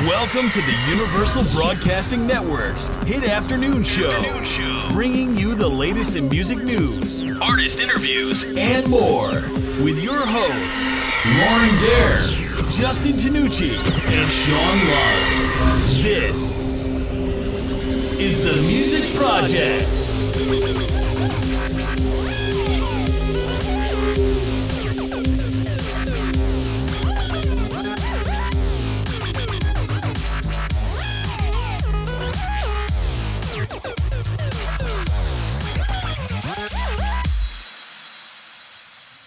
Welcome to the Universal Broadcasting Network's Hit Afternoon Show, bringing you the latest in music news, artist interviews, and more. With your hosts, Lauren Dair, Justin Tanucci, and Sean Lusk. This is the Music Project.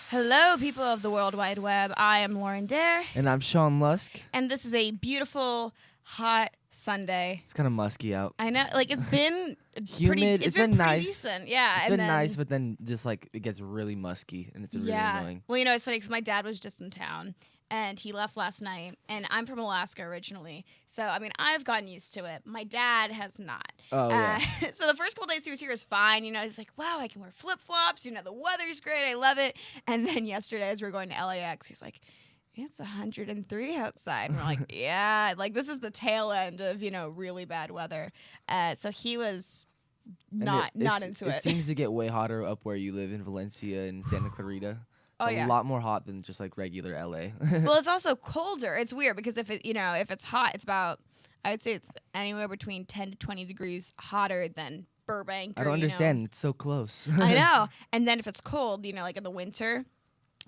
Hello, people of the World Wide Web. I am Lauren Dair. And I'm Sean Lusk. And this is a beautiful, hot Sunday. It's kind of musky out. I know, like it's been humid. It's been nice. Decent. Yeah, it's been nice, but then just like it gets really musky and it's really annoying. Well, you know, it's funny because my dad was just in town and he left last night. And I'm from Alaska originally, so I mean, I've gotten used to it. My dad has not. Oh yeah. So the first couple days he was here was fine. You know, he's like, "Wow, I can wear flip flops. You know, the weather's great. I love it." And then yesterday, as we were going to LAX, he's like, "It's 103 outside." And we're like, yeah, like this is the tail end of, you know, really bad weather. So he was not into it. It seems to get way hotter up where you live in Valencia and Santa Clarita. It's a lot more hot than just like regular LA. Well, it's also colder. It's weird because if it's hot, it's about, I'd say it's anywhere between 10 to 20 degrees hotter than Burbank. I don't understand. It's so close. I know. And then if it's cold, you know, like in the winter,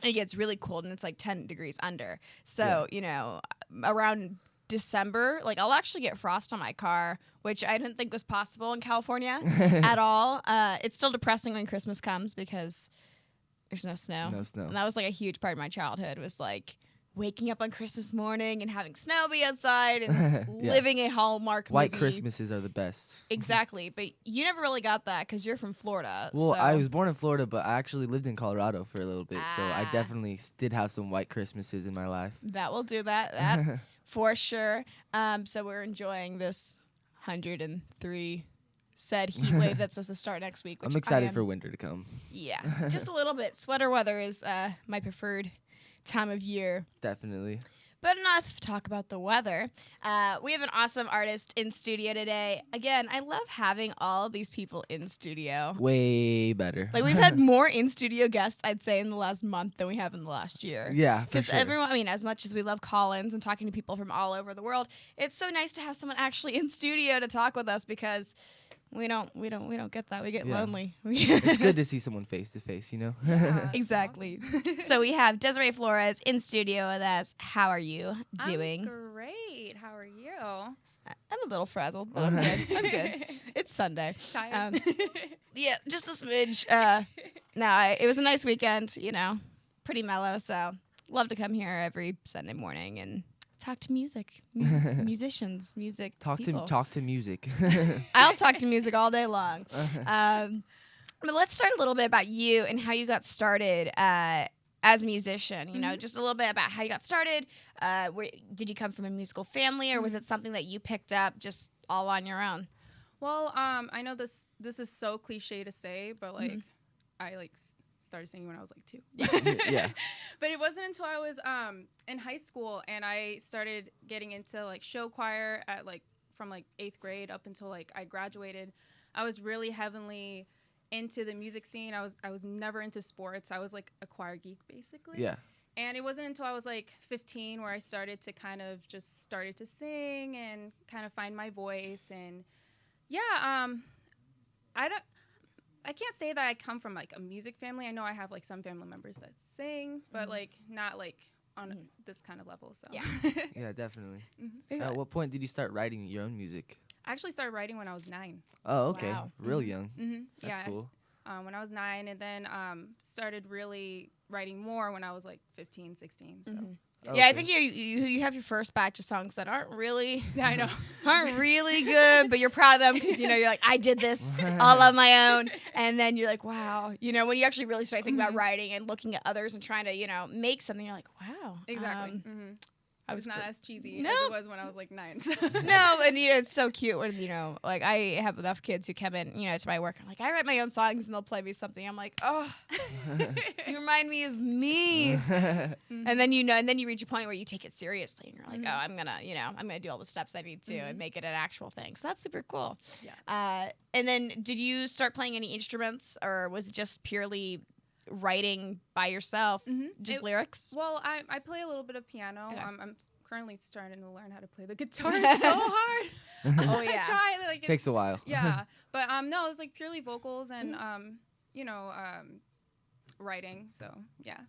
it gets really cold and it's like 10 degrees under. So, you know, around December, like I'll actually get frost on my car, which I didn't think was possible in California at all. It's still depressing when Christmas comes because there's no snow. No snow. And that was like a huge part of my childhood was like waking up on Christmas morning and having snow be outside and living a Hallmark White movie. Christmases are the best. Exactly. But you never really got that because you're from Florida. Well, so. I was born in Florida, but I actually lived in Colorado for a little bit. So I definitely did have some white Christmases in my life. That will do that for sure. So we're enjoying this 103 said heat wave that's supposed to start next week. Which I'm excited for winter to come. Yeah, just a little bit. Sweater weather is my preferred time of year. Definitely. But enough talk about the weather. We have an awesome artist in studio today. Again, I love having all of these people in studio. Way better. Like we've had more in-studio guests, I'd say, in the last month than we have in the last year. Yeah, for Because sure. everyone, I mean, as much as we love call-ins and talking to people from all over the world, it's so nice to have someone actually in studio to talk with us because we don't get that. We get lonely. It's good to see someone face to face, you know? Exactly. So we have Desiree Flores in studio with us. How are you doing? I'm great. How are you? I'm a little frazzled, but I'm good. I'm good. It's Sunday. Tired? Yeah, just a smidge. It was a nice weekend, you know, pretty mellow. So love to come here every Sunday morning and talk to music, musicians, music people. Talk to music. I'll talk to music all day long. But let's start a little bit about you and how you got started as a musician. You know, just a little bit about how you got started. Did you come from a musical family, or was it something that you picked up just all on your own? Well, I know this is so cliche to say, but like I started singing when I was like 2. Yeah. But it wasn't until I was in high school and I started getting into like show choir at like from like 8th grade up until like I graduated. I was really heavily into the music scene. I was never into sports. I was like a choir geek basically. Yeah. And it wasn't until I was like 15 where I started to sing and kind of find my voice. And I can't say that I come from like a music family. I know I have like some family members that sing, but like not like on this kind of level. So yeah, definitely. At what point did you start writing your own music? I actually started writing when I was 9. Oh, okay. Wow. Real young. That's cool. When I was 9, and then started really writing more when I was like 15, 16. So. Yeah, I think you have your first batch of songs that aren't really I know aren't really good, but you're proud of them because you know you're like, I did this all on my own, and then you're like, wow, you know, when you actually really start thinking about writing and looking at others and trying to, you know, make something, you're like, wow, exactly. It's not as cheesy No. as it was when I was like 9. So. No, and it's so cute when like I have enough kids who come in, to my work. I'm like, I write my own songs, and they'll play me something. I'm like, oh, you remind me of me. And then and then you reach a point where you take it seriously, and you're like, oh, I'm gonna do all the steps I need to and make it an actual thing. So that's super cool. Yeah. And then did you start playing any instruments, or was it just purely writing by yourself, just lyrics? Well, I play a little bit of piano. Okay. I'm currently starting to learn how to play the guitar. It's so hard. Oh yeah. I try. Like, Takes a while. Yeah, but no, it's like purely vocals and writing. So yeah.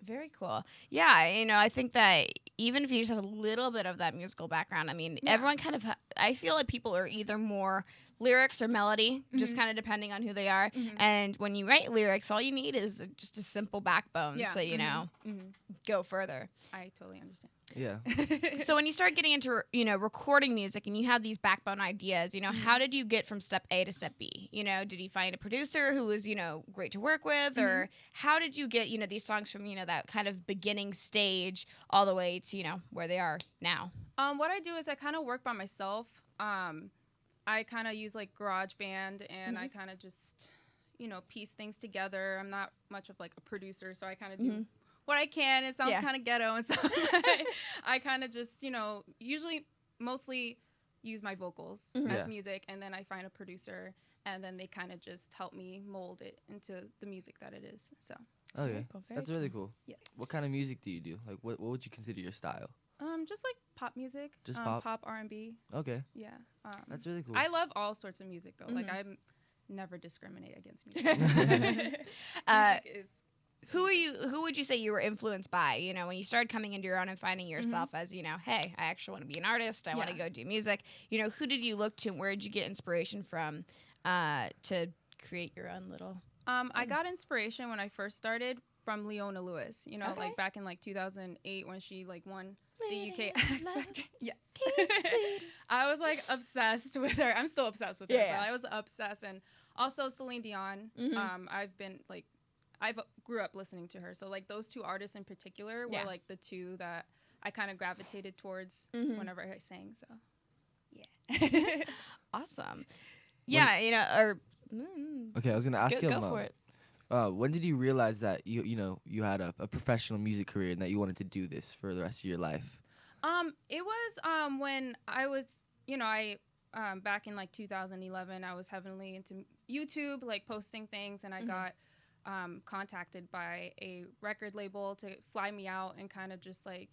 Very cool. Yeah, I think that even if you just have a little bit of that musical background, I mean, everyone kind of, I feel like people are either more lyrics or melody, just kind of depending on who they are. And when you write lyrics, all you need is just a simple backbone so go further. I totally understand. Yeah. So when you start getting into, recording music and you have these backbone ideas, how did you get from step A to step B? Did you find a producer who was, great to work with, or how did you get, these songs from, that kind of beginning stage all the way to, where they are now? What I do is I kind of work by myself. I kind of use like GarageBand, and I kind of just, piece things together. I'm not much of like a producer, so I kind of do what I can. It sounds kind of ghetto and stuff. I kind of just, usually mostly use my vocals as music, and then I find a producer, and then they kind of just help me mold it into the music that it is. So. Okay, cool. that's really cool. Yes. What kind of music do you do? Like, what would you consider your style? Just like pop music. Just pop? Pop, R&B. Okay. Yeah. That's really cool. I love all sorts of music, though. Like, I never discriminate against music. Music is... Who would you say you were influenced by? When you started coming into your own and finding yourself as, hey, I actually want to be an artist. I want to go do music. Who did you look to, and where did you get inspiration from to create your own little... I got inspiration when I first started from Leona Lewis, like back in like 2008 when she like won the UK X Factor. Yes. I was like obsessed with her. I'm still obsessed with her, but I was obsessed. And also Celine Dion. I've grew up listening to her. So like those two artists in particular were like the two that I kind of gravitated towards whenever I sang. So yeah. Awesome. Yeah, Okay, I was gonna ask him. Go for it. When did you realize that you had a professional music career and that you wanted to do this for the rest of your life? It was when I was back in like 2011. I was heavily into YouTube, like posting things, and I got contacted by a record label to fly me out and kind of just like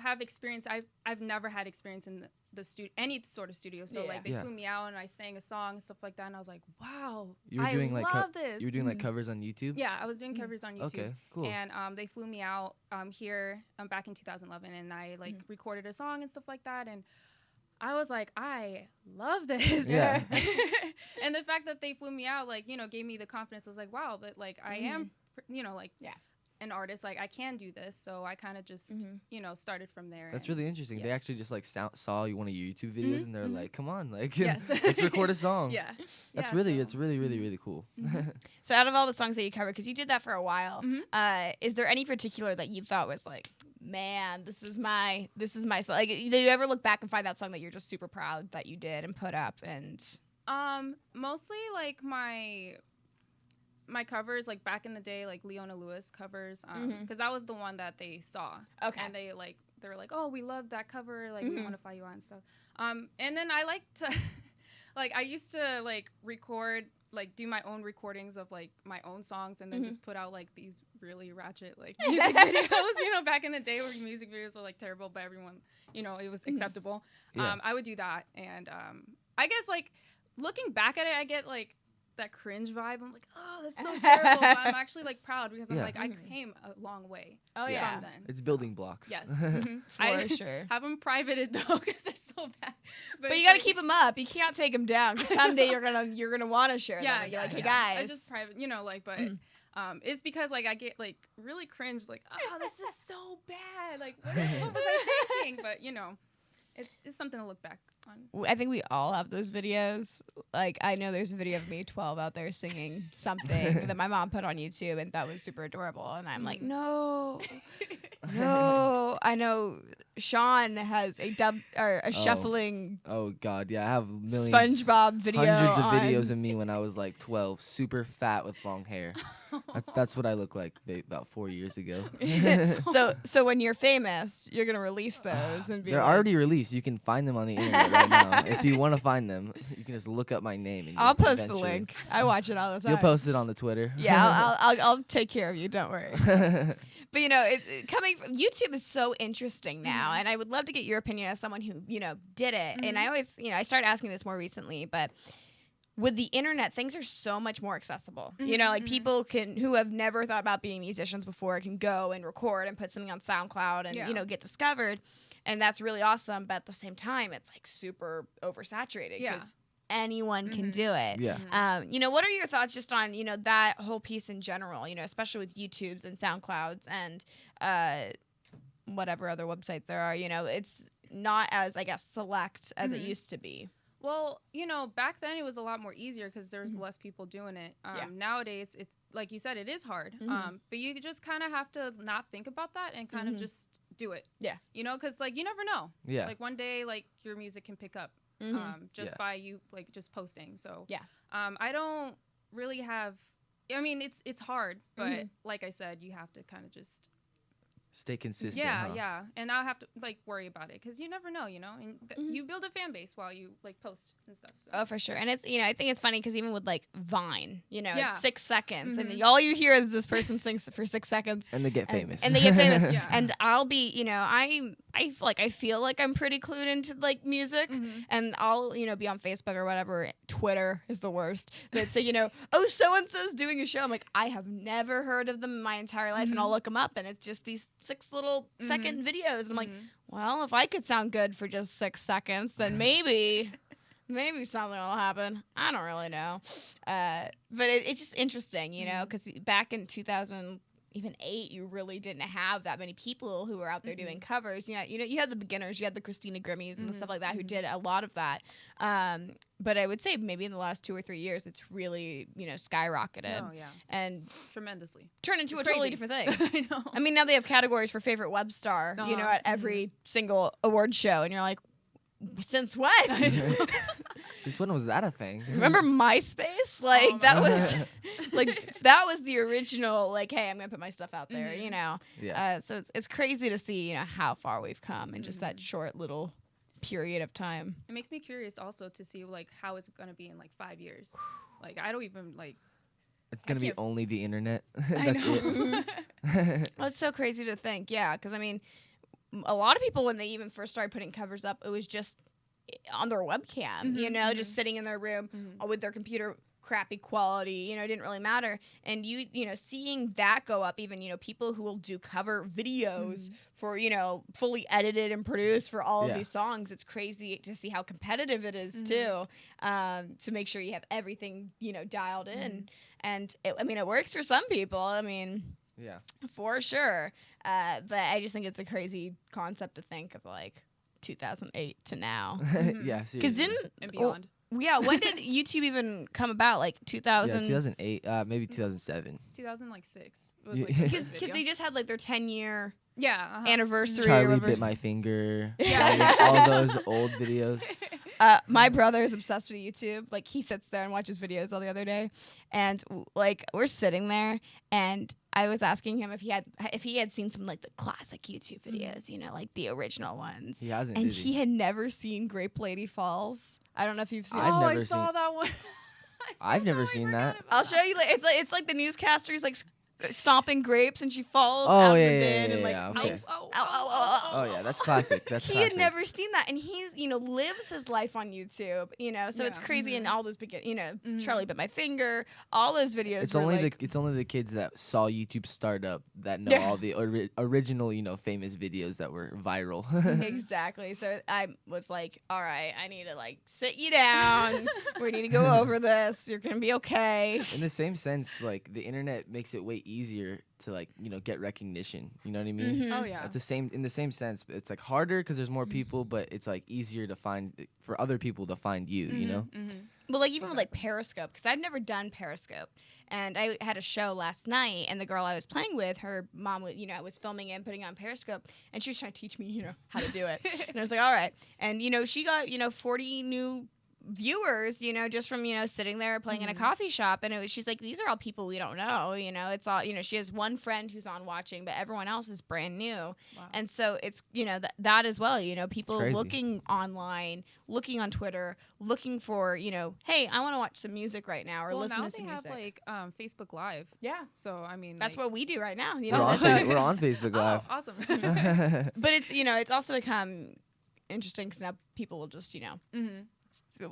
have experience. I've never had experience in the studio, any sort of studio. So like they flew me out and I sang a song and stuff like that. And I was like, wow, I love this. You were doing like covers on YouTube? Yeah, I was doing covers on YouTube. Okay, cool. And they flew me out here back in 2011, and I like recorded a song and stuff like that. And I was like, I love this. Yeah. And the fact that they flew me out, like, gave me the confidence. I was like, wow, that like I am, an artist, like I can do this. So I kind of just started from there. That's really interesting. They actually just like saw one of your YouTube videos and they're like, come on, like yes. let's record a song. Yeah, it's really really cool. So out of all the songs that you covered, because you did that for a while, is there any particular that you thought was like, man, this is my song? Like, do you ever look back and find that song that you're just super proud that you did and put up? And mostly like my covers, like back in the day, like Leona Lewis covers, because that was the one that they saw. Okay. And they were like, oh, we love that cover, like we want to fly you out and stuff. And then I like to, like I used to like record, like do my own recordings of like my own songs, and then just put out like these really ratchet like music videos. Back in the day where music videos were like terrible, but everyone, it was acceptable. Yeah. I would do that, and I guess like looking back at it, I get like that cringe vibe. I'm like, oh, that's so terrible. But I'm actually like proud because I'm like, I came a long way. Oh yeah, from then. It's building blocks. Yes, for sure. Have them privated though because they're so bad. But you got to keep them up. You can't take them down because someday you're gonna want to share them. And be like, hey guys, I just private, but it's because like I get like really cringe, like, oh, this is so bad. Like, what was I thinking? But it's something to look back on. I think we all have those videos. Like, I know there's a video of me 12 out there singing something that my mom put on YouTube, and that was super adorable. And I'm like, no. Oh, I know. Sean has a dub or a shuffling Oh God, yeah, I have millions, SpongeBob video. hundreds of on- videos of me when I was like 12, super fat with long hair. That's what I look like about 4 years ago. So when you're famous, you're gonna release those and be They're like, already released. You can find them on the internet right now. If you want to find them, you can just look up my name. And I'll you'll post the eventually- link. I watch it all the time. You'll post it on the Twitter. Yeah, I'll take care of you. Don't worry. But coming from YouTube is so interesting now, and I would love to get your opinion as someone who did it. And I always I started asking this more recently, but with the internet, things are so much more accessible. People who have never thought about being musicians before can go and record and put something on SoundCloud and get discovered, and that's really awesome. But at the same time, it's like super oversaturated because anyone can do it. Yeah. What are your thoughts just on that whole piece in general? Especially with YouTubes and SoundClouds and whatever other websites there are. It's not as, I guess, select as it used to be. Well, back then it was a lot more easier because there's less people doing it. Nowadays, it's like you said, it is hard. But you just kind of have to not think about that and kind of just do it. Yeah. Because like you never know. Yeah. Like one day, like your music can pick up just by you like just posting. So Yeah. I don't really have. I mean, it's hard, but like I said, you have to kind of just. Stay consistent. Yeah, huh? yeah, and I'll have to like worry about it because you never know, and you build a fan base while you like post and stuff. So. Oh, for sure. And it's, I think it's funny because even with like Vine, Yeah. it's 6 seconds and all you hear is this person sings for 6 seconds. And they get famous. And they get famous. Yeah. And I'll be, I feel like I'm pretty clued into like music and I'll, be on Facebook or whatever. Twitter is the worst. That say, oh, so-and-so's doing a show. I'm like, I have never heard of them in my entire life. And I'll look them up and it's just these 6 little second videos. And I'm like, well, if I could sound good for just 6 seconds, then maybe something will happen. I don't really know. But it's just interesting, because back in 2008, you really didn't have that many people who were out there doing covers. You had the beginners, you had the Christina Grimmies and the stuff like that who did a lot of that. But I would say maybe in the last 2 or 3 years, it's really, skyrocketed. Oh yeah, and tremendously. turned into It's a totally crazy. different thing. I know. I mean, now they have categories for favorite web star, at every single award show, and you're like, since when? Since when was that a thing? Remember MySpace? Like Oh my that was that was the original. Like, hey, I'm gonna put my stuff out there. Yeah. So it's crazy to see how far we've come in just that short little period of time. It makes me curious also to see like how it's gonna be in like 5 years. Like I don't even like. It's gonna be can't- only the internet. I That's know. it. Well, it's so crazy to think. Yeah, because I mean, a lot of people when they even first started putting covers up, it was just on their webcam. Just sitting in their room with their computer. Crappy quality, it didn't really matter. And seeing that go up, even people who will do cover videos for fully edited and produced for all of these songs, it's crazy to see how competitive it is too, to make sure you have everything dialed in. And it works for some people. Yeah. For sure. But I just think it's a crazy concept to think of like 2008 to now. Yeah. Because Seriously. And beyond. Yeah, when did YouTube even come about? Like 2000? Yeah, 2008, maybe 2007. 2006. It was Yeah. like the Because first video. they just had like their 10-year yeah anniversary. or Charlie whatever. bit my finger. Yeah. All those old videos. My brother is obsessed with YouTube. Like he sits there and watches videos all the other day, and like we're sitting there, and I was asking him if he had seen some like the classic YouTube videos, like the original ones. He hasn't. And did he had never seen Grape Lady Falls. I don't know if you've seen. I've oh, never I saw seen- that one. I've never seen that. I'll show you. It's like the newscaster's like stomping grapes and she falls Oh, out yeah, of the yeah, bin yeah, and like yeah, ow, okay. ow, ow, ow, ow. Oh yeah, that's classic. That's He classic. had never seen that, and he's lives his life on YouTube, so it's Yeah. crazy. And all those Charlie bit my finger, all those videos. It's were only like, it's only the kids that saw YouTube start up that know Yeah. all the original famous videos that were viral. exactly. So I was like, all right, I need to like sit you down. We need to go over this. You're gonna be okay. In the same sense, like the internet makes it way easier to like get recognition. You know what I mean? Mhm. Oh yeah. In the same sense, but it's like harder because there's more people, but it's like easier to find for other people to find you. You know? Well, like even with like Periscope, because I've never done Periscope, and I had a show last night, and the girl I was playing with, her mom, was filming it and putting it on Periscope, and she was trying to teach me, how to do it, and I was like, all right, and she got 40 new viewers, just from sitting there playing in a coffee shop, and she's like, these are all people we don't know, it's all she has one friend who's on watching, but everyone else is brand new. Wow. And so it's that as well, people crazy. looking online, looking on Twitter, looking for hey, I want to watch some music right now, or Well, listen now to some they have music. like Facebook Live. Yeah, So I mean, that's what we do right now. We're on, we're on Facebook Live. Oh, awesome. But it's it's also become interesting because now people will just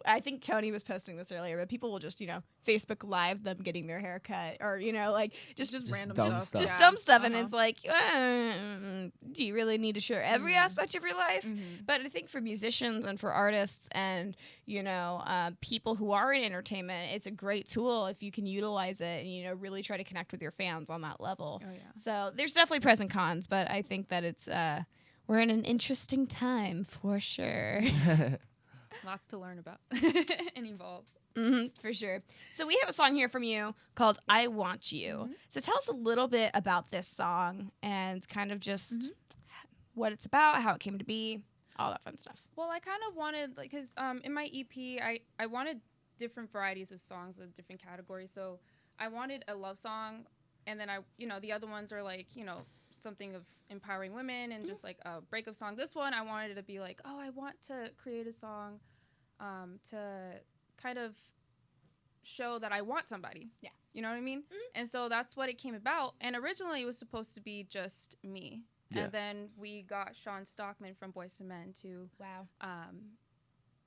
I think Tony was posting this earlier, but people will just Facebook Live them getting their hair cut, or like just random dumb stuff. stuff. just Yeah. dumb stuff, and Uh-huh. it's like, do you really need to share every aspect of your life? But I think for musicians and for artists and people who are in entertainment, it's a great tool if you can utilize it and really try to connect with your fans on that level. Oh, yeah. So there's definitely pros and cons, but I think that it's we're in an interesting time for sure. Lots to learn about and evolve. For sure. So we have a song here from you called "I Want You." So tell us a little bit about this song and kind of just what it's about, how it came to be, all that fun stuff. Well, I kind of wanted, like, because in my EP, I wanted different varieties of songs with different categories. So I wanted a love song, and then the other ones are like, something of empowering women and just like a breakup song. This one, I wanted it to be like, I want to create a song to kind of show that I want somebody. Yeah. You know what I mean? And so that's what it came about. And originally it was supposed to be just me. Yeah. And then we got Sean Stockman from Boyz II Men to Wow.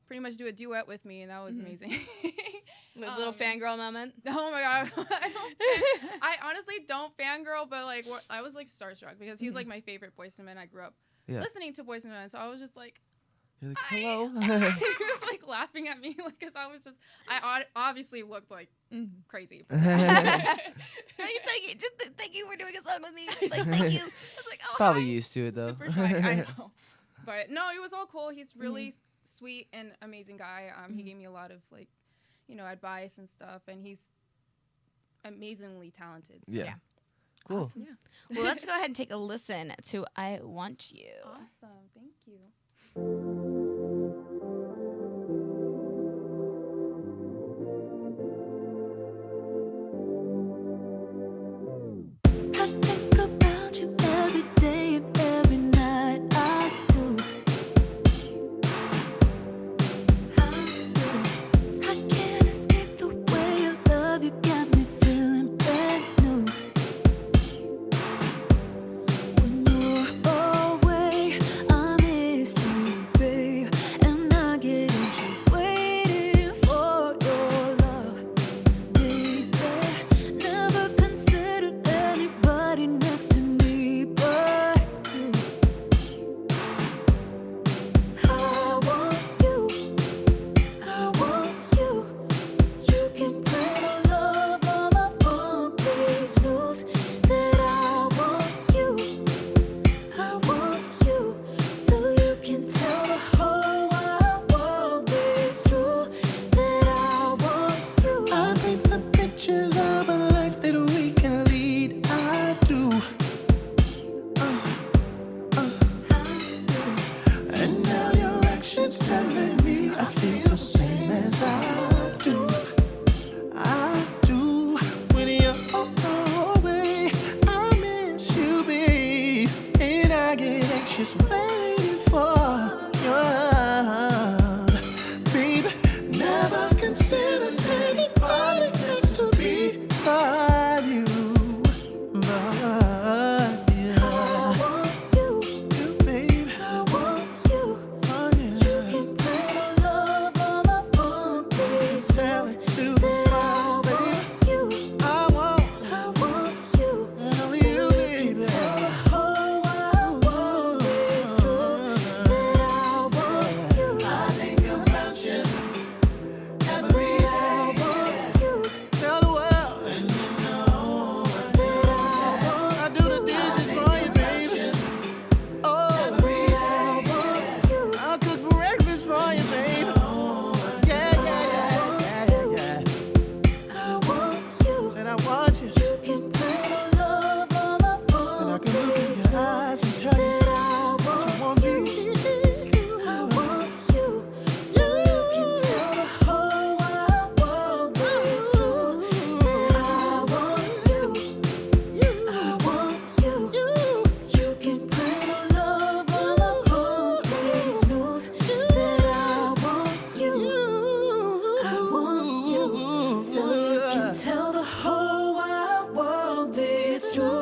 pretty much do a duet with me, and that was amazing. Little fangirl moment. Oh my god, I honestly don't fangirl, but like I was like starstruck because he's like my favorite Boyz II Men. I grew up listening to Boyz II Men, so I was just like, You're like, hello. he was like laughing at me because I obviously looked like crazy. But Thank you for doing a song with me. Thank you. I was like, It's oh, probably hi. used to it though. Super shy. I know, but no, it was all cool. He's really sweet and amazing guy. He gave me a lot of like, advice and stuff, and he's amazingly talented. So. Yeah. Cool. Awesome. Yeah. Well, let's go ahead and take a listen to "I Want You." Awesome. Thank you. I think about you every day and every night. I do. I can't escape the way you love. You got me feeling brand new. When you're away, I miss you, babe, and I get anxious waiting for your love, baby. Never considered anybody next to me but you. I want you. I want you. You can put a love on my phone. Please knows that I want you. I want you. So you can tell the whole wide world it's true that I want you. I paint the pictures of a life that we can lead. I do. And now your actions telling me I feel the same as I do. I do. When you're away, I miss you, babe, and I get anxious waiting for your love, babe. Never considered anybody next to me but you, but you. I want you. You, babe. I want you. Oh, You yeah. can put a love on my phone. Please Tell knows it to that the I world, baby. want you. I want I want you. I know So you, you can baby. tell the whole wide world it's true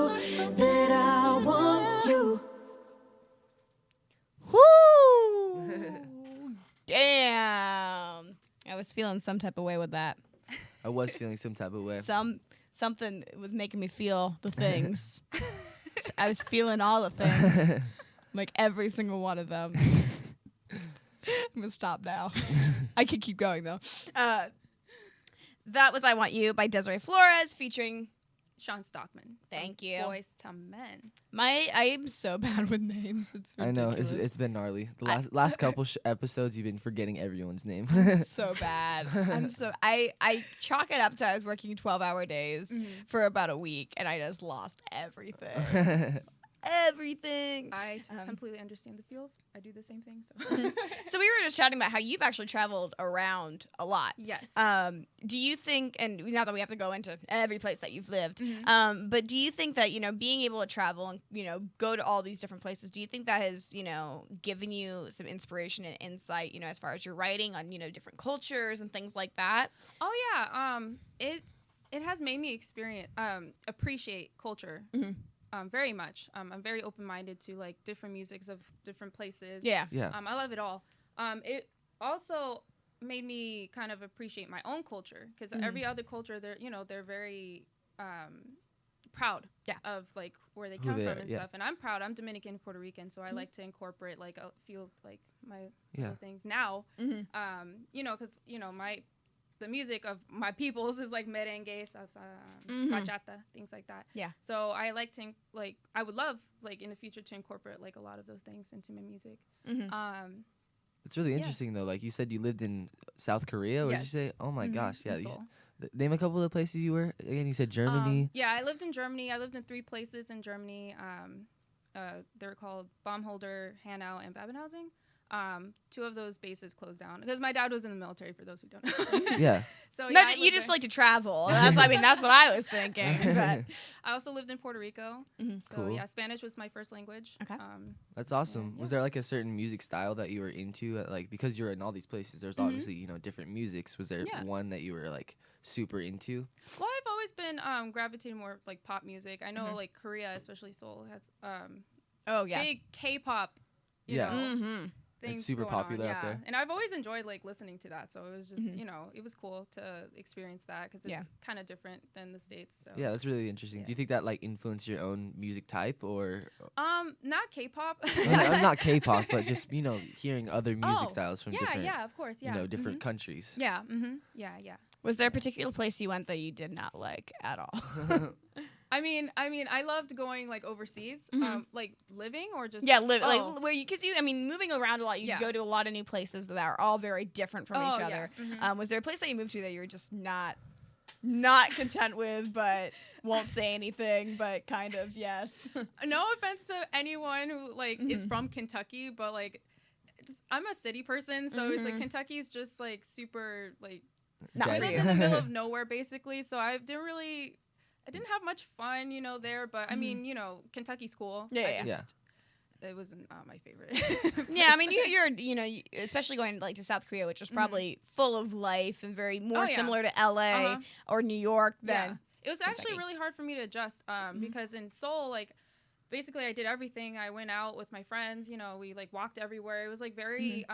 know that I want you. Woo! Damn. I was feeling some type of way with that. I was feeling some type of way. Something was making me feel the things. I was feeling all the things. Like every single one of them. I'm gonna stop now. I could keep going though. That was "I Want You" by Desiree Flores featuring. Sean Stockman. Thank you. Boys to Men. I am so bad with names. It's I know ridiculous. it's been gnarly. The last couple episodes, you've been forgetting everyone's name. So bad. I chalk it up to I was working 12-hour days for about a week and I just lost everything. Everything. I completely understand the feels. I do the same thing. So, So we were just chatting about how you've actually traveled around a lot. yes. Do you think, and now that we have to go into every place that you've lived, Mm-hmm. but do you think that, being able to travel and, go to all these different places, do you think that has, given you some inspiration and insight, as far as your writing on, different cultures and things like that? Oh yeah. It has made me appreciate culture. Very much. I'm very open-minded to like different musics of different places. Yeah. Yeah. I love it all. It also made me kind of appreciate my own culture because every other culture, they're very proud of like where they come from and stuff. And I'm proud. I'm Dominican, Puerto Rican, so I like to incorporate like a few of like my little things now. Because the music of my peoples is like merengue, salsa, bachata, things like that. Yeah. So I like to I would love like in the future to incorporate like a lot of those things into my music. It's really interesting though. Like you said, you lived in South Korea. What did you Yes. say? Oh my gosh! Yeah. In Seoul. Name a couple of the places you were. Again, you said Germany. Yeah, I lived in Germany. I lived in 3 places in Germany. They're called Baumholder, Hanau, and Babenhausen. 2 of those bases closed down because my dad was in the military. For those who don't know. Yeah. So No, yeah, I you lived just there. like to travel. That's what I was thinking. But I also lived in Puerto Rico. So Cool. yeah, Spanish was my first language. Okay. That's awesome. Yeah. Was there like a certain music style that you were into? Like because you're in all these places, there's obviously different musics. Was there Yeah. one that you were like super into? Well, I've always been gravitating more like pop music. I know like Korea, especially Seoul, has oh yeah. big K-pop. You Yeah. know, things It's super going popular on. out there. And I've always enjoyed like listening to that. So it was just it was cool to experience that because it's kind of different than the States. So Yeah, that's really interesting. Yeah. Do you think that like influenced your own music type or not K-pop. not K-pop, but just hearing other music Oh, styles from yeah, different yeah, of course, yeah, different countries. yeah, yeah. Was there a particular place you went that you did not like at all? I mean, I loved going like overseas, like living or just like where you, because moving around a lot, you Yeah. go to a lot of new places that are all very different from each Oh, other. yeah. Was there a place that you moved to that you were just not content with, but won't say anything, but kind of yes? No offense to anyone who like is from Kentucky, but like I'm a city person, so it's like Kentucky's just like super like Not I for lived you. in the middle of nowhere basically, so I didn't have much fun, there, but I mean, Kentucky's cool. Yeah, yeah. It wasn't my favorite. Yeah, you're especially going like to South Korea, which is probably full of life and very more Oh, yeah. similar to LA or New York Yeah. than It was actually Kentucky. really hard for me to adjust because in Seoul, like, basically I did everything. I went out with my friends, we like walked everywhere. It was like very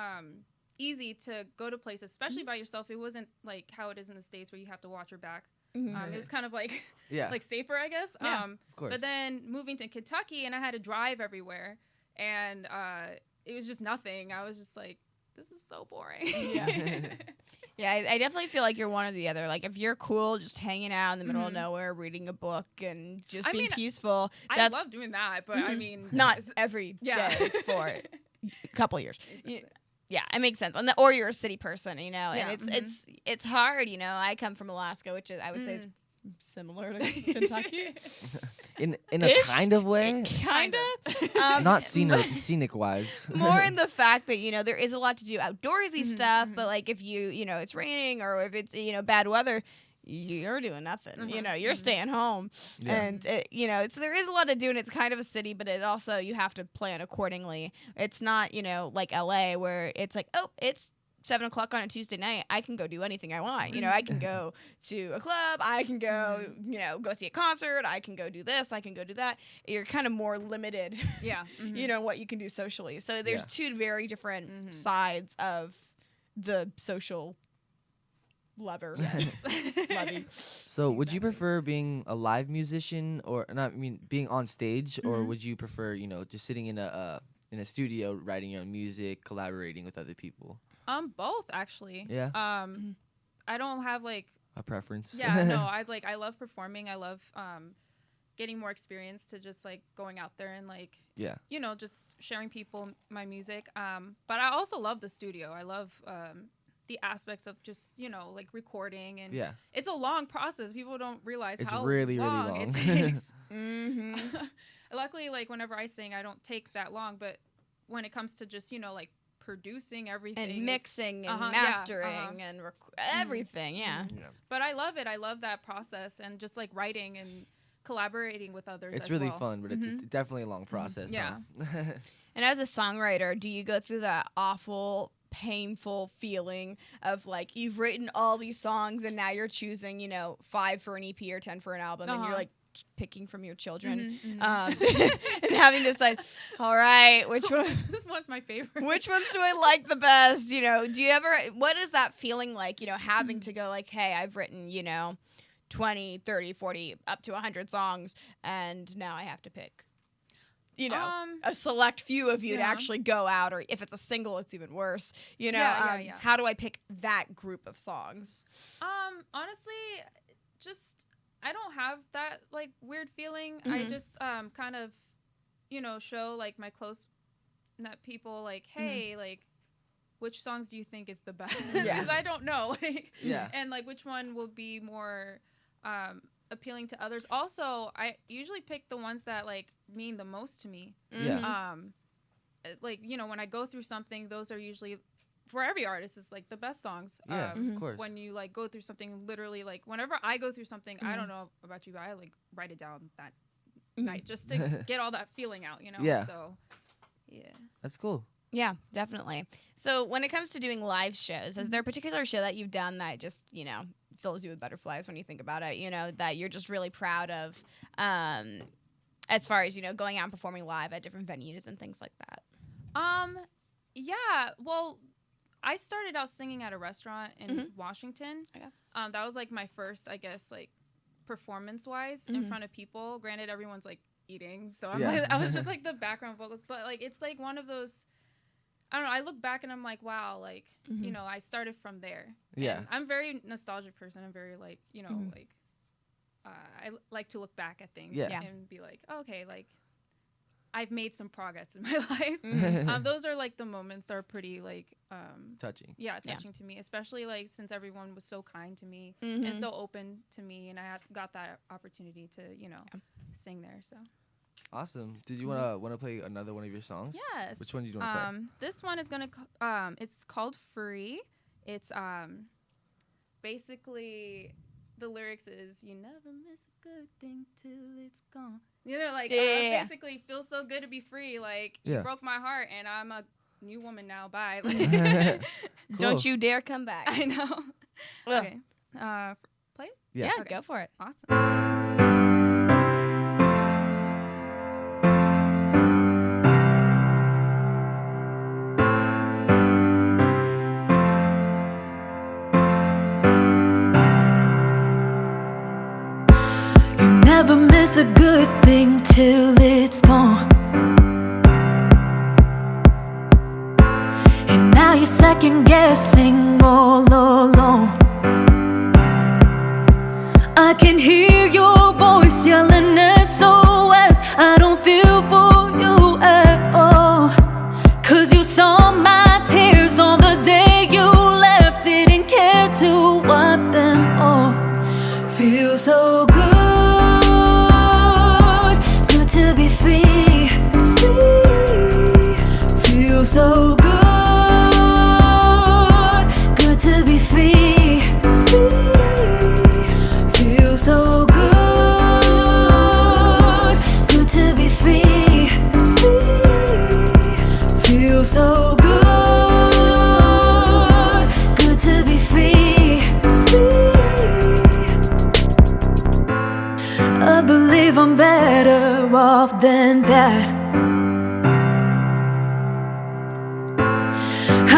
easy to go to places, especially by yourself. It wasn't like how it is in the States where you have to watch your back. It was kind of like like safer, I guess. Yeah, of course. But then moving to Kentucky and I had to drive everywhere and it was just nothing. I was just like, this is so boring. Yeah, I definitely feel like you're one or the other. Like if you're cool, just hanging out in the middle of nowhere, reading a book and just I being mean, peaceful. I That's love doing that, but I mean, not it's- every Yeah. day for a couple of years. Exactly. Yeah, it makes sense. Or you're a city person, and Yeah. it's hard. I come from Alaska, which is I would say is similar to Kentucky. in a Ish? kind of way, Kind of. not scenic wise. More in the fact that there is a lot to do outdoorsy stuff, but like if it's raining or if it's bad weather, you're doing nothing. You're staying home, Yeah. and there is a lot to do, and it's kind of a city, but it also you have to plan accordingly. It's not like LA where it's like, oh, it's 7 o'clock on a Tuesday night, I can go do anything I want. You know, I can go to a club, I can go, go see a concert, I can go do this, I can go do that. You're kind of more limited, Yeah. what you can do socially. So there's two very different sides of the social lever. Levy. So, would you prefer being a live musician or not? I mean, being on stage, or would you prefer, just sitting in a studio, writing your own music, collaborating with other people? Both actually. Yeah. I don't have like A preference? Yeah, no, I love performing. I love getting more experience to just like going out there and like just sharing people my music. But I also love the studio. I love the aspects of just like recording, and it's a long process. People don't realize it's how really long long it takes. Luckily, like whenever I sing, I don't take that long. But when it comes to just like producing everything and mixing and mastering and everything, But I love it. I love that process, and just like writing and collaborating with others. It's as really well. fun, but it's definitely a long process. Yeah. And as a songwriter, do you go through that awful, painful feeling of like you've written all these songs and now you're choosing 5 for an EP or 10 for an album, and you're like picking from your children, and having to decide, all right, which one? This one's my favorite. Which ones do I like the best? Do you ever? What is that feeling like? Having to go like, hey, I've written 20, 30, 40, up to 100 songs, and now I have to pick. A select few of you to actually go out, or if it's a single, it's even worse. How do I pick that group of songs? Honestly, just I don't have that like weird feeling. I just kind of, show like my close net people like, hey, like, which songs do you think is the best? Because I don't know. And like which one will be more appealing to others. Also, I usually pick the ones that like mean the most to me. Like, when I go through something, those are usually for every artist is like the best songs. Of course. When you like go through something, literally like whenever I go through something, I don't know about you, but I like write it down that night just to get all that feeling out, Yeah. So That's cool. Yeah, definitely. So when it comes to doing live shows, is there a particular show that you've done that just, fills you with butterflies when you think about it, that you're just really proud of, as far as, going out and performing live at different venues and things like that? Yeah, well, I started out singing at a restaurant in Washington. Okay. That was like my first, I guess, like performance-wise in front of people. Granted, everyone's like eating, so I was just like the background vocals, but like it's like one of those. I don't know. I look back and I'm like, wow, like I started from there. Yeah, and I'm a very nostalgic person. I'm very like like I like to look back at things and be like, oh, okay, like I've made some progress in my life. Those are like the moments that are pretty like touching. Yeah, touching to me, especially like since everyone was so kind to me and so open to me, and I got that opportunity to sing there. So awesome. Did you wanna play another one of your songs? Yes. Which one do you want to play? This one is gonna it's called Free. It's basically the lyrics is you never miss a good thing till it's gone. Basically feels so good to be free. Like you broke my heart and I'm a new woman now. Bye. Cool. Don't you dare come back. I know. Okay. Play? Yeah, Okay. go for it. Awesome. Never miss a good thing till it's gone. And now you're second guessing all alone. I can hear your voice yelling SOS. I don't feel for you at all. 'Cause you saw my tears on the day you left. Didn't care to wipe them off. Feels so good. To be free, feel so good, good to be free, feel so good, good to be free, feel so good, off than that.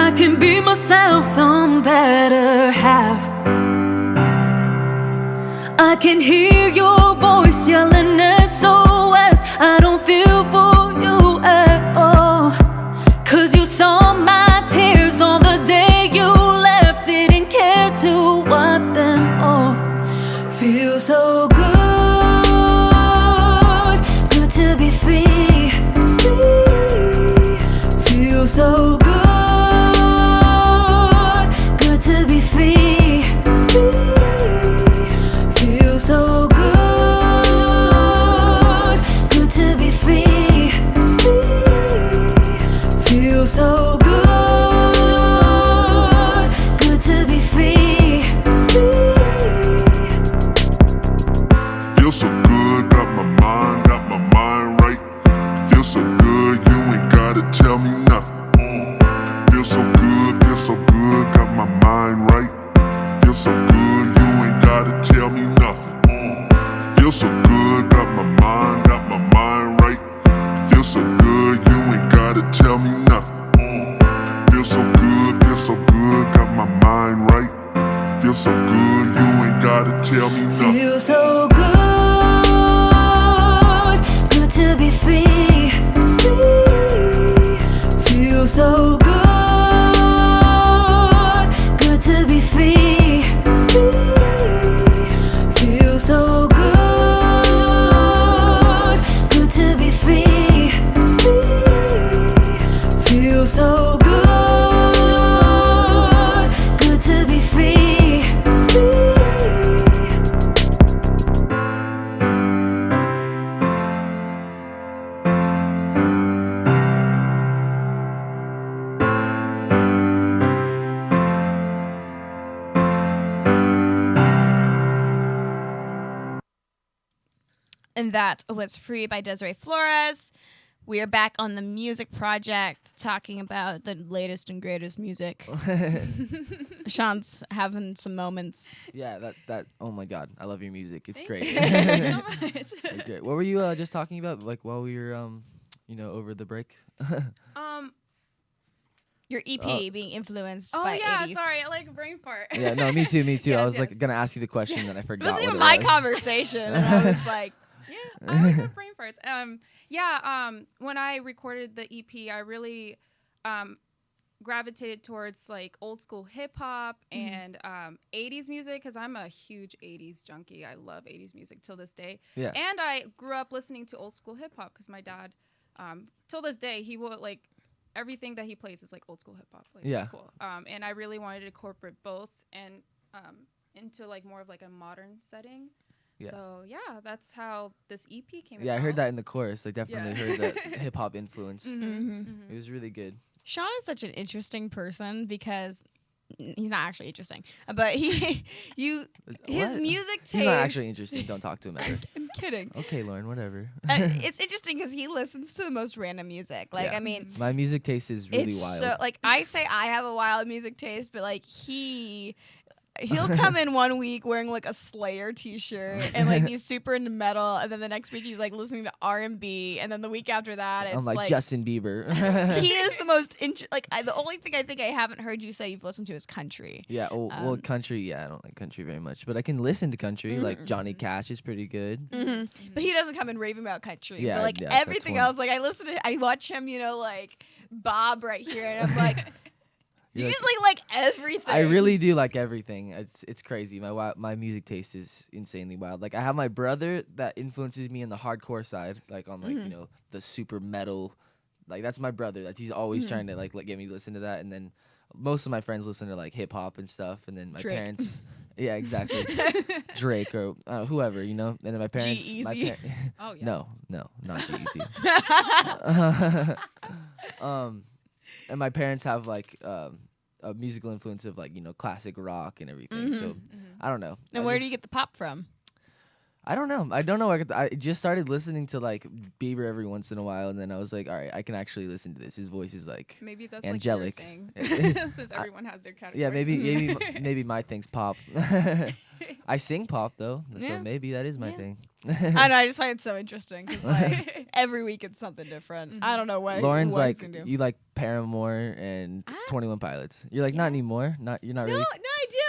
I can be myself, some better half. I can hear your voice yelling SOS. I don't feel for you at all. 'Cause you saw my tears on the day you left. Didn't care to wipe them off. Feels so good, good to be free. Feels so good, good to be free. Feels so good, good to be free. Feels so good, good to be free. Feel so good, got my mind right. Feel so good, you ain't gotta tell me nothing. Feel so good, got my mind right. Feel so good, you ain't gotta tell me nothing. Feel so good, got my mind right. Feel so good, you ain't gotta tell me nothing. Feel so good, got my mind right. Feel so good, you ain't gotta tell me nothing. Feel so good, good to be free. Feel so good, good to be free. Feel so good, good to be free. Feel so good, good to be free. And that was Free by Desiree Flores. We are back on the music project talking about the latest and greatest music. Sean's having some moments. Yeah, that. Oh my God, I love your music. It's Thank great. you. Thank you so much. It's great. What were you just talking about? Like while we were over the break. Your EP being influenced Oh by yeah, 80s. sorry, I like brain fart. Yeah, no, me too. I Yes, was like yes. gonna ask you the question, then I It forgot. wasn't even what my it was. conversation. And I was like, I always have brain farts. When I recorded the EP, I really gravitated towards like old school hip hop and 80s music because I'm a huge 80s junkie. I love 80s music till this day. Yeah. And I grew up listening to old school hip hop because my dad, till this day, he will like everything that he plays is like old school hip hop. Like, Yeah. it's cool. And I really wanted to incorporate both and into like more of like a modern setting. Yeah. So yeah, that's how this EP came about. Yeah, I heard that in the chorus. I definitely Yeah. heard that hip hop influence. Mm-hmm. It was really good. Sean is such an interesting person because he's not actually interesting, but his What? music taste. He's not actually interesting. Don't talk to him ever. I'm kidding. Okay, Lauren, whatever. It's interesting because he listens to the most random music. Like, Yeah. I mean, My music taste is really it's wild. so like I say I have a wild music taste, but like he'll come in one week wearing like a Slayer t-shirt and like he's super into metal, and then the next week he's like listening to R&B, and then the week after that it's I'm like Justin Bieber. he is the most the only thing I think I haven't heard you say you've listened to is country. Yeah, well, country, yeah, I don't like country very much, but I can listen to country. Like Johnny Cash is pretty good. Mm-hmm. But he doesn't come in raving about country. Yeah, but like yeah, that's everything one. else, like I watch him, like Bob right here, and I'm like, do you You're just like everything? I really do like everything. It's crazy. My music taste is insanely wild. Like I have my brother that influences me on the hardcore side, like on like the super metal. Like that's my brother. That he's always trying to like get me to listen to that. And then most of my friends listen to like hip hop and stuff. And then my Drake. parents, yeah, exactly, Drake or whoever, And then my parents, G-Eazy. Oh yeah. no, not G-Eazy. And my parents have like a musical influence of like classic rock and everything. So I don't know. And I where do just- you get the pop from? I don't know. I just started listening to like Bieber every once in a while, and then I was like, all right, I can actually listen to this. His voice is like Maybe that's angelic. like your thing. Since everyone has their category. Yeah, maybe my thing's pop. I sing pop though, so Yeah. maybe that is my thing. I know. I just find it so interesting because like every week it's something different. I don't know what. Lauren's what he's like gonna do. you like Paramore and 21 Pilots. You're like not anymore. You're not No, really.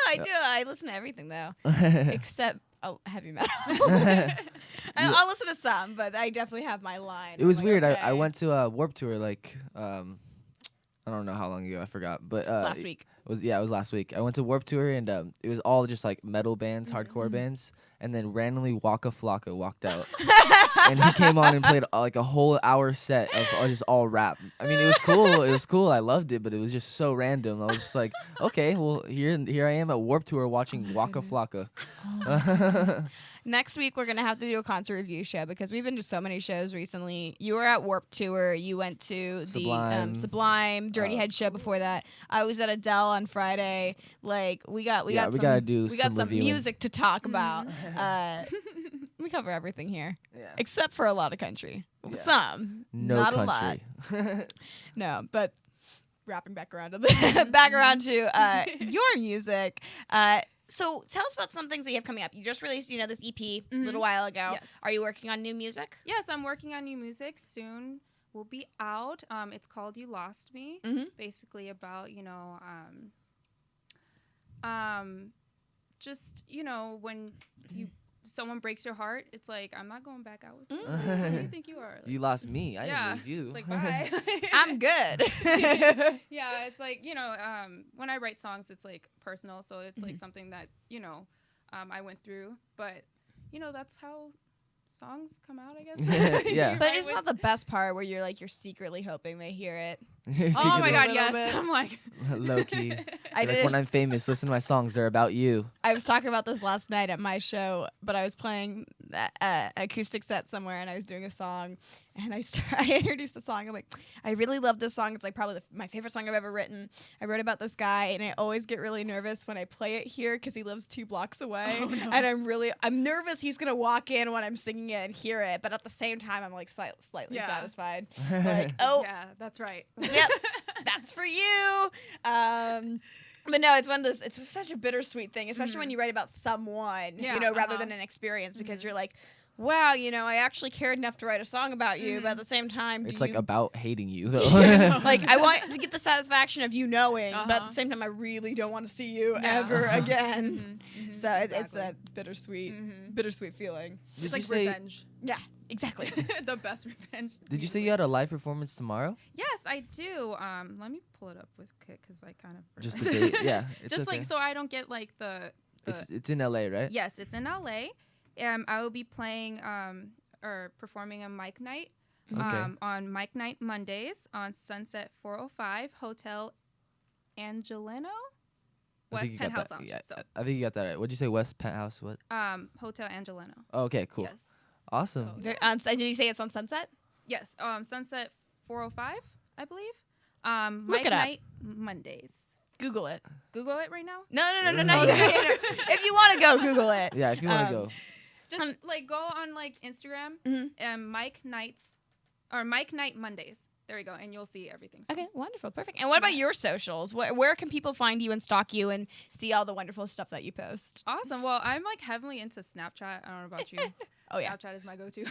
I do. I listen to everything though, except heavy metal. I'll listen to some, but I definitely have my line. It was I'm like, weird. okay. I went to a Warp Tour like I don't know how long ago. I forgot, but last week. It was last week. I went to Warp Tour and it was all just like metal bands, hardcore bands, and then randomly Waka Flocka walked out, and he came on and played like a whole hour set of just all rap. I mean, it was cool. It was cool. I loved it, but it was just so random. I was just like, okay, well here I am at Warp Tour watching Waka Flocka. Next week we're gonna have to do a concert review show because we've been to so many shows recently. You were at Warp Tour. You went to the Sublime. Sublime Dirty Head show before that. I was at Adele on Friday. Like we got Yeah, we gotta do some some reviewing. music to talk about. We cover everything here, except for a lot of country. Yeah. Some, No not country. a lot. No, but wrapping back around to the back around to your music. So tell us about some things that you have coming up. You just released, this EP a little while ago. Yes. Are you working on new music? Yes, I'm working on new music. Soon will be out. It's called "You Lost Me." Basically about just when someone breaks your heart, it's like I'm not going back out with you. Who do you think you are? Like, You lost me. I yeah, didn't lose you. It's like bye. I'm good. Yeah, it's like when I write songs, it's like personal, so it's like something that I went through, but that's how songs come out, I guess. Yeah. But it's not the best part where you're secretly hoping they hear it. Oh my god, little yes. bit. I'm like Low key. I Like, did. when I'm famous, listen to my songs. They're about you. I was talking about this last night at my show, but I was playing acoustic set somewhere, and I was doing a song, and I introduced the song. I'm like, I really love this song. It's like probably my favorite song I've ever written. I wrote about this guy, and I always get really nervous when I play it here because he lives 2 blocks away, and I'm nervous he's gonna walk in when I'm singing it and hear it, but at the same time I'm like slightly Yeah. satisfied. Like, oh, yeah, that's right. yep, that's for you. But no, it's one of those. It's such a bittersweet thing, especially when you write about someone, Yeah, rather than an experience, because you're like, wow, I actually cared enough to write a song about you, but at the same time, It's like about hating you, though. like I want to get the satisfaction of you knowing, but at the same time, I really don't want to see you ever again. So it's a bittersweet feeling. Did It's you like say? revenge. Yeah, exactly. The best revenge. Did you say you had a live performance tomorrow? Yes, I do. Let me pull it up with Kit because I kind of Just the date? Yeah. It's just okay. like so I don't get like the. It's in LA, right? Yes, it's in LA. I will be playing or performing a mic night Okay. on Mic Night Mondays on Sunset 405 Hotel Angelino, I think West you got Penthouse that- Lounge. Yeah, So I think you got that right. What'd you say? West Penthouse? What? Hotel Angelino. Oh, okay, cool. Yes. Awesome. Did you say it's on Sunset? Yes. Sunset 405, I believe. Look Mic it up. Night Mondays. Google it. Google it right now. No. If you want to go, Google it. Yeah, if you want to go. Just like go on like Instagram and Mic Nights or Mic Night Mondays. There we go, and you'll see everything. So. Okay, wonderful, perfect. And what about your socials? Where can people find you and stalk you and see all the wonderful stuff that you post? Awesome. Well, I'm like heavily into Snapchat. I don't know about you. Oh yeah. Snapchat is my go-to.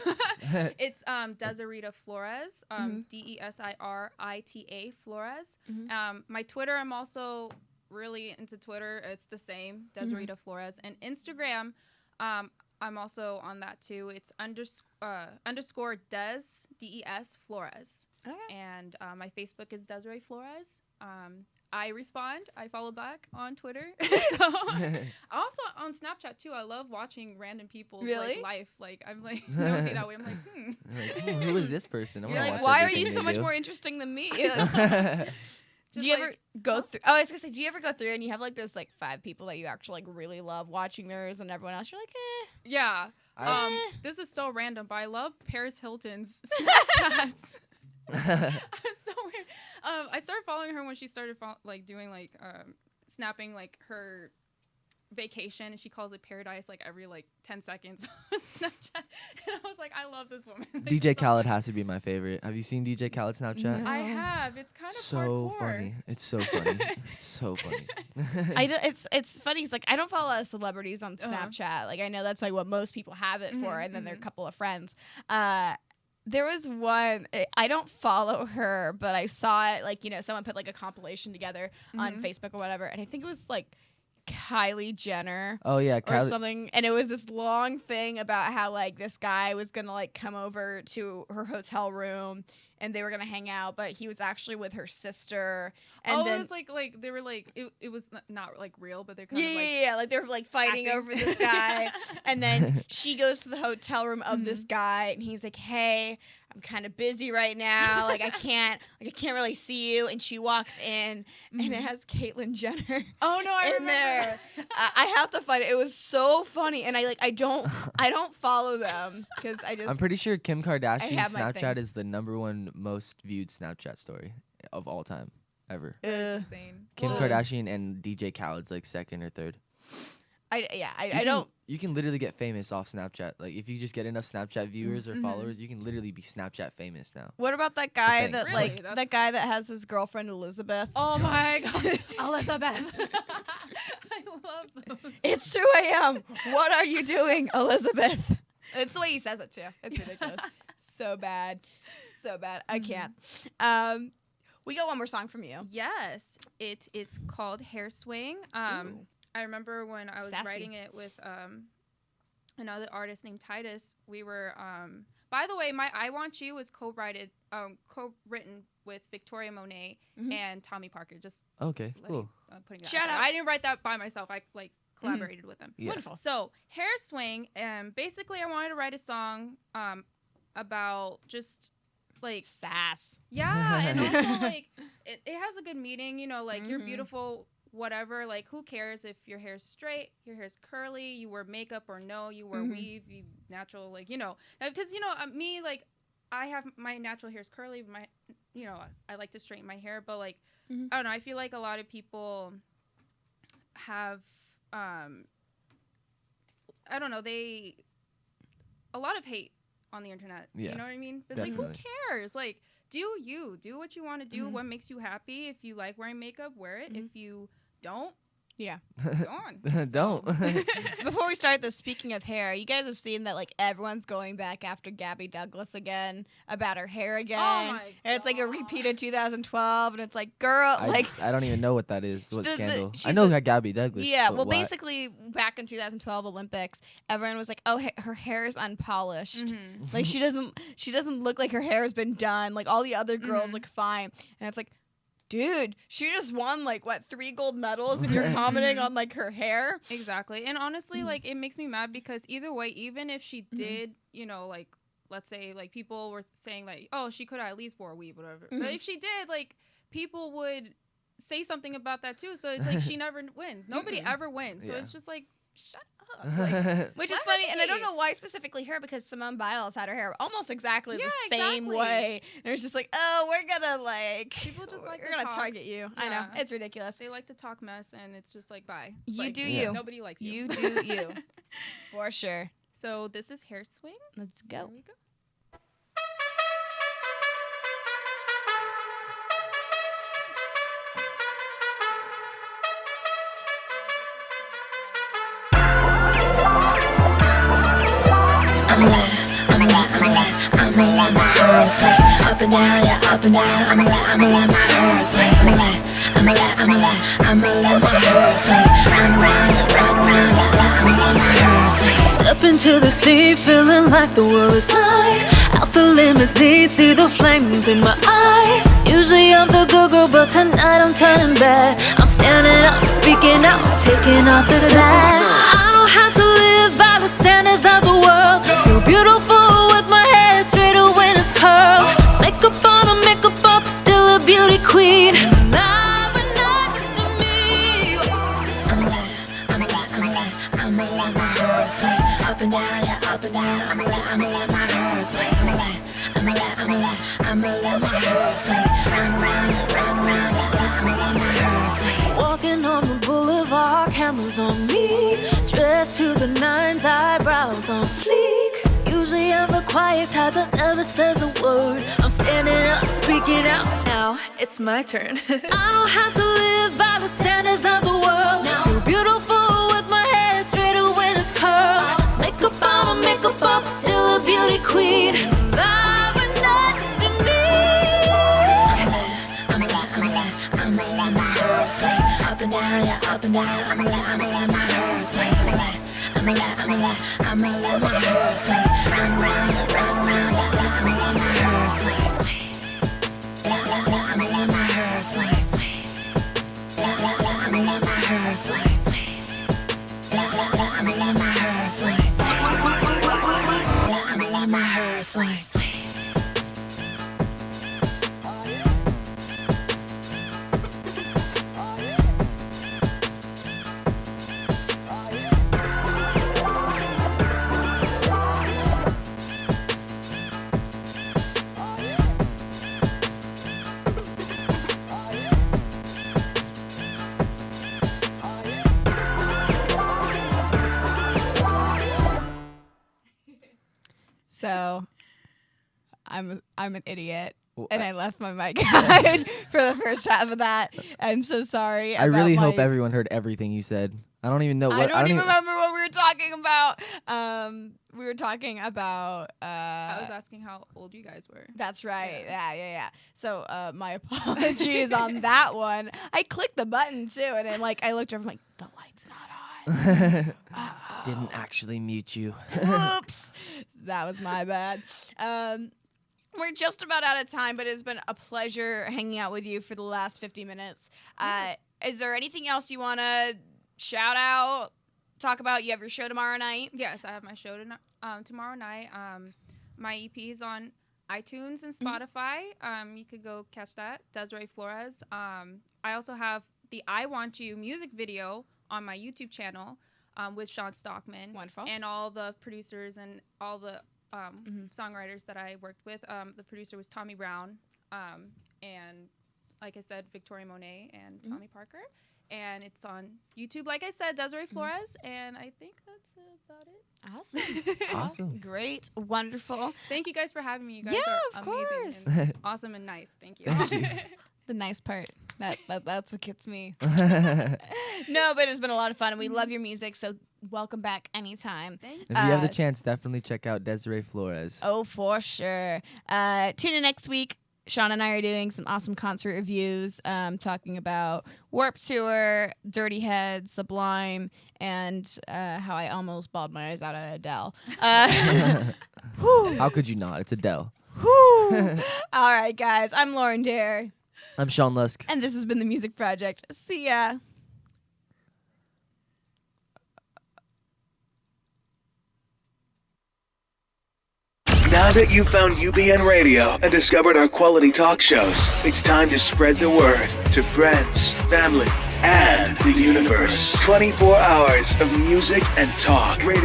It's Desiree Flores. Desirita Flores. My Twitter, I'm also really into Twitter. It's the same, Desiree Flores. And Instagram, I'm also on that too. It's underscore Des DES Flores. Okay. And my Facebook is Desiree Flores. I respond. I follow back on Twitter. So also on Snapchat too. I love watching random people's Really? like life. Like I'm like I never see that way. I'm like Like, who is this person? I You're wanna like, watch why are everything you so they much do. more interesting than me? Just Do you ever like- go through? Oh, I was gonna say, do you ever go through and you have like those like 5 people that you actually like really love watching theirs, and everyone else you're like, eh. yeah. I- This is so random, but I love Paris Hilton's Snapchats. It's so weird. I started following her when she started doing like snapping like her vacation, and she calls it paradise like every like 10 seconds on Snapchat. And I was like, I love this woman. Like, DJ so Khaled funny. has to be my favorite. Have you seen DJ Khaled Snapchat? I have. It's kind of So hardcore. funny. It's so funny. It's so funny. It's funny. It's like I don't follow a lot of celebrities on Snapchat. Like I know that's like what most people have it for, and then they're a couple of friends. There was one, I don't follow her, but I saw it, like, you know, someone put like a compilation together on Facebook or whatever, and I think it was like Kylie Jenner Oh yeah, or Kylie. something, and it was this long thing about how like this guy was gonna like come over to her hotel room and they were gonna hang out, but he was actually with her sister. And then it was like they were like it was not like real, but they're kind of like yeah, like they were like fighting acting. over this guy, and then she goes to the hotel room of this guy, and he's like, "Hey, I'm kind of busy right now. Like I can't really see you." And she walks in, and it has Caitlyn Jenner. Oh no, I in remember. there. I have to find it. It was so funny, and I don't follow them because I just I'm pretty sure Kim Kardashian's have my Snapchat thing. is the #1 most viewed Snapchat story of all time ever. That's insane. Kim Well, Kardashian and DJ Khaled's like second or third. I don't. You can literally get famous off Snapchat. Like if you just get enough Snapchat viewers or followers, you can literally be Snapchat famous now. What about that guy thing. that Really? like That's- that guy that has his girlfriend Elizabeth? Oh my god, Elizabeth. I love those. It's 2 a.m. What are you doing, Elizabeth? It's the way he says it too. It's ridiculous. So bad. So bad. I can't. We got one more song from you. Yes, it is called Hair Swing. I remember when I was Sassy. writing it with another artist named Titus. We were, by the way, my "I Want You" was co-written with Victoria Monet and Tommy Parker. Just Okay, cool. putting that Shout out there. out. I didn't write that by myself. I like collaborated with them. Yeah. Wonderful. So Hair Swing, basically, I wanted to write a song about just like Sass. yeah, and also like it has a good meaning, you know, like you're beautiful, whatever. Like who cares if your hair's straight, your hair's curly, you wear makeup or no, you wear weave, you natural, like you know, because you know me, like I have my natural hair's curly, my you know I like to straighten my hair, but like I don't know, I feel like a lot of people have I don't know, a lot of hate on the internet. Yeah, You know what I mean? It's like, who definitely. cares? Like, do what you want to do, what makes you happy. If you like wearing makeup, wear it. If you don't, Yeah. go on. Don't. Before we start this, speaking of hair, you guys have seen that like everyone's going back after Gabby Douglas again about her hair again. Oh my And it's like a God. repeat of 2012, and it's like, girl, like I don't even know what that is. What The- scandal? I she's know a- that Gabby Douglas. yeah. but Well, why? basically, back in 2012 Olympics, everyone was like, "Oh, her hair is unpolished. Mm-hmm. Like she doesn't look like her hair has been done. Like all the other girls look fine." And it's like, dude, she just won like what 3 gold medals, and you're commenting on like her hair. Exactly. And honestly, like, it makes me mad because either way, even if she did, you know, like, let's say, like, people were saying, like, oh, she could have at least wore a weave, whatever. But if she did, like, people would say something about that, too. So it's like she never wins. Nobody ever wins. So Yeah. it's just like, shut up. Like, Which is Let funny, her and I don't be. know why specifically her, because Simone Biles had her hair almost exactly the Yeah, same exactly. way. And it was just like, oh, we're gonna like People just like we're to gonna talk. target you. I know, Yeah. it's ridiculous. they like to talk mess, and it's just like, bye. You Like, do Yeah. you. Nobody likes you. You do you. For sure. So this is Hair Swing. Let's Here go. we go. I'ma let my hair sway up and down, yeah, up and down. I'ma let my hair sway. I'ma let my hair sway round and round, yeah, I'ma let my hair sway. Step into the sea, feeling like the world is mine. Out the limousine, see the flames in my eyes. Usually I'm the good girl, but tonight I'm turning bad. I'm standing up, speaking out, taking off the flags. I don't have to live by the standards of the world. Feel beautiful with my hair straight up when it's curled. Makeup on a makeup off, still a beauty queen. Nah, but not just to me. I'ma let my hair sway up and down, yeah, up and down. I'ma let my hair sway. I'ma let my hair sway round and round, yeah, I'ma let my hair sway. Walking on the boulevard, cameras smiles on me. Dressed to the nines, eyebrows on fleek. Usually I'm the quiet type that never says a word. I'm standing up, speaking out. Now it's my turn. I don't have to live by the standards of the world. You're beautiful with my hair straight when it's curled. Makeup on, makeup off, still a beauty queen. Love and next to me. I'ma let my hair swing up and down, yeah, up and down. I'ma let my hair swing. I'ma let my hair swing. Round around, yeah, round around. I'ma let my hair swing. I'ma let my hair swing. I'ma let my hair swing. I'ma let my hair swing. I'ma let my hair swing. So, I'm an idiot, Well, and I left my mic on for the first half of that. I'm so sorry. I really about hope my- everyone heard everything you said. I don't even know what. I don't even remember what we were talking about. We were talking about. I was asking how old you guys were. That's right. Yeah. So my apologies on that one. I clicked the button too, and then I looked over, I'm like, the light's not on. Didn't actually mute you. Whoops. That was my bad. We're just about out of time, but it's been a pleasure hanging out with you for the last 50 minutes. Is there anything else you want to shout out, talk about? You have your show tomorrow night? Yes, I have my show tomorrow night. My EP is on iTunes and Spotify. You could go catch that. Desiree Flores. I also have the I Want You music video on my YouTube channel with Sean Stockman. Wonderful. And all the producers and all the songwriters that I worked with. The producer was Tommy Brown. And like I said, Victoria Monet and Tommy Parker. And it's on YouTube, like I said, Desiree Flores. And I think that's about it. Awesome. Great. Wonderful. Thank you guys for having me. You guys Yeah, are of amazing course. and awesome and nice. Thank you. The nice part. That's what gets me. No, but it's been a lot of fun, and we love your music, so welcome back anytime. Thank you. If you have the chance, definitely check out Desiree Flores. Oh, for sure. Tune in next week. Sean and I are doing some awesome concert reviews, talking about Warped Tour, Dirty Head, Sublime, and how I almost bawled my eyes out at Adele. How could you not? It's Adele. All right, guys. I'm Lauren Dair, I'm Sean Lusk. and this has been The Music Project. See ya. Now that you've found UBN Radio and discovered our quality talk shows, it's time to spread the word to friends, family, and the universe. 24 hours of music and talk.